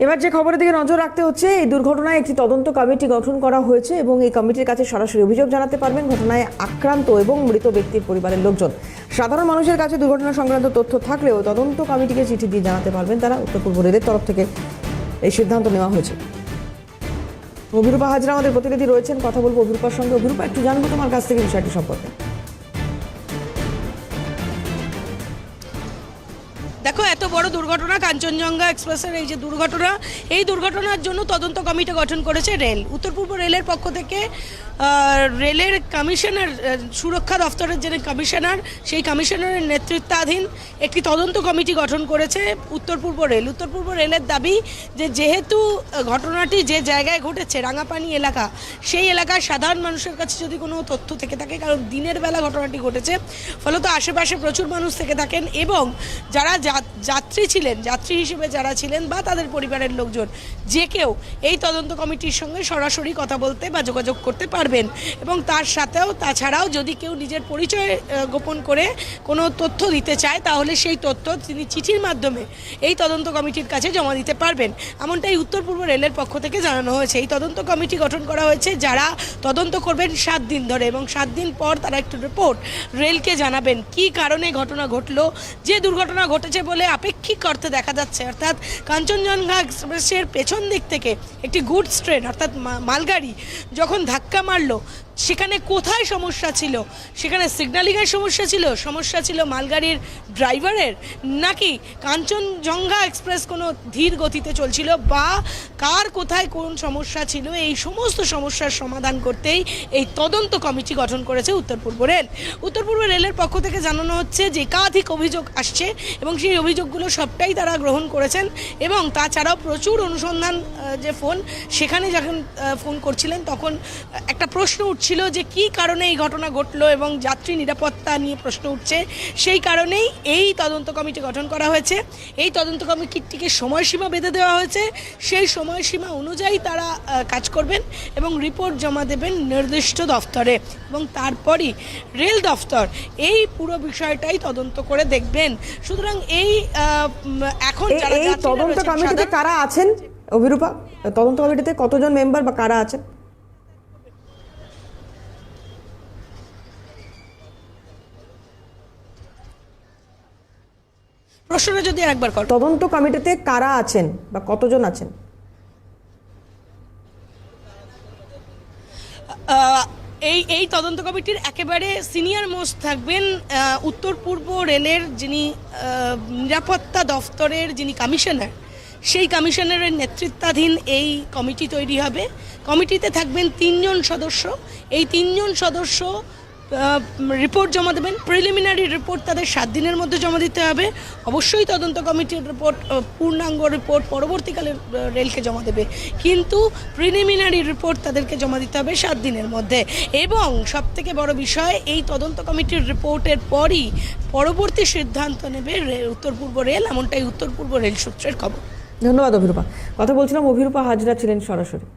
এবার যে খবরের দিকে নজর রাখতে হচ্ছে, এই দুর্ঘটনায় একটি তদন্ত কমিটি গঠন করা হয়েছে এবং এই কমিটির কাছে সরাসরি অভিযোগ জানাতে পারবেন ঘটনায় আক্রান্ত এবং মৃত ব্যক্তির পরিবারের লোকজন। সাধারণ মানুষের কাছে দুর্ঘটনা সংক্রান্ত তথ্য থাকলেও তদন্ত কমিটিকে চিঠি দিয়ে জানাতে পারবেন তারা। উত্তর পূর্ব রেলের তরফ থেকে এই সিদ্ধান্ত নেওয়া হয়েছে। অভিরূপা হাজরা আমাদের প্রতিনিধি রয়েছেন, কথা বলবো অভিরূপার সঙ্গে। অভিরূপা, একটু জানবো তোমার কাছ থেকে বিষয়টি সম্পর্কে। দেখো, এত বড় দুর্ঘটনা, কাঞ্চনজঙ্ঘা এক্সপ্রেসের এই যে দুর্ঘটনা, এই দুর্ঘটনার জন্য তদন্ত কমিটি গঠন করেছে রেল। উত্তর পূর্ব রেলের পক্ষ থেকে রেলের কমিশনার, সুরক্ষা দফতরের যে কমিশনার, সেই কমিশনারের নেতৃত্বাধীন একটি তদন্ত কমিটি গঠন করেছে উত্তর পূর্ব রেল। উত্তর পূর্ব রেলের দাবি যে যেহেতু ঘটনাটি যে জায়গায় ঘটেছে, রাঙাপানি এলাকা, সেই এলাকার সাধারণ মানুষের কাছে যদি কোনো তথ্য থেকে থাকে, কারণ দিনের বেলা ঘটনাটি ঘটেছে, ফলত আশেপাশে প্রচুর মানুষ থেকে থাকেন এবং যারা যাত্রী ছিলেন, যাত্রী হিসেবে যারা ছিলেন বা তাদের পরিবারের লোকজন, যে কেউ এই তদন্ত কমিটির সঙ্গে সরাসরি কথা বলতে বা যোগাযোগ করতে পারবেন। এবং তার সাথেও তাছাড়াও যদি কেউ নিজের পরিচয় গোপন করে কোনো তথ্য দিতে চায়, তাহলে সেই তথ্য তিনি চিঠির মাধ্যমে এই তদন্ত কমিটির কাছে জমা দিতে পারবেন, এমনটাই উত্তর পূর্ব রেলের পক্ষ থেকে জানানো হয়েছে। এই তদন্ত কমিটি গঠন করা হয়েছে, যারা তদন্ত করবেন 7 দিন ধরে, এবং 7 দিন পর তারা একটু রিপোর্ট রেলকে জানাবেন কি কারণে ঘটনা ঘটলো। যে দুর্ঘটনা ঘটেছে বলে আপেক্ষিক অর্থে দেখা যাচ্ছে, অর্থাৎ কাঞ্চনজঙ্ঘা এক্সপ্রেসের পেছন দিক থেকে একটি গুডস ট্রেন অর্থাৎ মালগাড়ি যখন ধাক্কা মারলো, সেখানে কোথায় সমস্যা ছিল? সেখানে সিগন্যালিংয়ের সমস্যা ছিল মালগাড়ির ড্রাইভারের, নাকি কাঞ্চনজঙ্ঘা এক্সপ্রেস কোনো ধীর গতিতে চলছিল, বা কার কোথায় কোন সমস্যা ছিল? এই সমস্ত সমস্যার সমাধান করতেই এই তদন্ত কমিটি গঠন করেছে উত্তর পূর্ব রেল। উত্তর পূর্ব রেলের পক্ষ থেকে জানানো হচ্ছে যে একাধিক অভিযোগ আসছে এবং সেই অভিযোগগুলো সবটাই তারা গ্রহণ করেছেন। এবং তাছাড়াও প্রচুর অনুসন্ধান, যে ফোন, সেখানে যখন ফোন করছিলেন তখন একটা প্রশ্ন উঠছিল যে কি কারণে এই ঘটনা ঘটলো, এবং যাত্রী নিরাপত্তা নিয়ে প্রশ্ন উঠছে। সেই কারণেই এই তদন্ত কমিটি গঠন করা হয়েছে। এই তদন্ত কমিটিকে সময়সীমা বেঁধে দেওয়া হয়েছে। সেই সময়সীমা অনুযায়ী তারা কাজ করবেন এবং রিপোর্ট জমা দেবেন নির্দিষ্ট দফতরে, এবং তারপরই রেল দফতর এই পুরো বিষয়টাই তদন্ত করে দেখবেন। সুতরাং এই এখন এই তদন্ত কমিটিতে কারা আছেন অভিরূপা? তদন্ত কমিটিতে কতজন মেম্বার বা কারা আছেন? প্রশ্নটা যদি একবার কর। তদন্ত কমিটিতে কারা আছেন বা কতজন আছেন? এই তদন্ত কমিটির একেবারে সিনিয়র মোস্ট থাকবেন উত্তর পূর্ব রেলের যিনি নিরাপত্তা দফতরের যিনি কমিশনার, সেই কমিশনারের নেতৃত্বাধীন এই কমিটি তৈরি হবে। কমিটিতে থাকবেন 3 জন সদস্য। এই 3 জন সদস্য রিপোর্ট জমা দেবেন। প্রিলিমিনারি রিপোর্ট তাদের 7 দিনের মধ্যে জমা দিতে হবে। অবশ্যই তদন্ত কমিটির রিপোর্ট, পূর্ণাঙ্গ রিপোর্ট পরবর্তীকালে রেলকে জমা দেবে, কিন্তু প্রিলিমিনারি রিপোর্ট তাদেরকে জমা দিতে হবে 7 দিনের মধ্যে। এবং সবথেকে বড় বিষয়, এই তদন্ত কমিটির রিপোর্টের পরই পরবর্তী সিদ্ধান্ত নেবে উত্তর পূর্ব রেল, এমনটাই উত্তর পূর্ব রেল সূত্রের খবর। ধন্যবাদ অভিরূপা। কথা বলছিলাম, অভিরূপা হাজরা ছিলেন সরাসরি।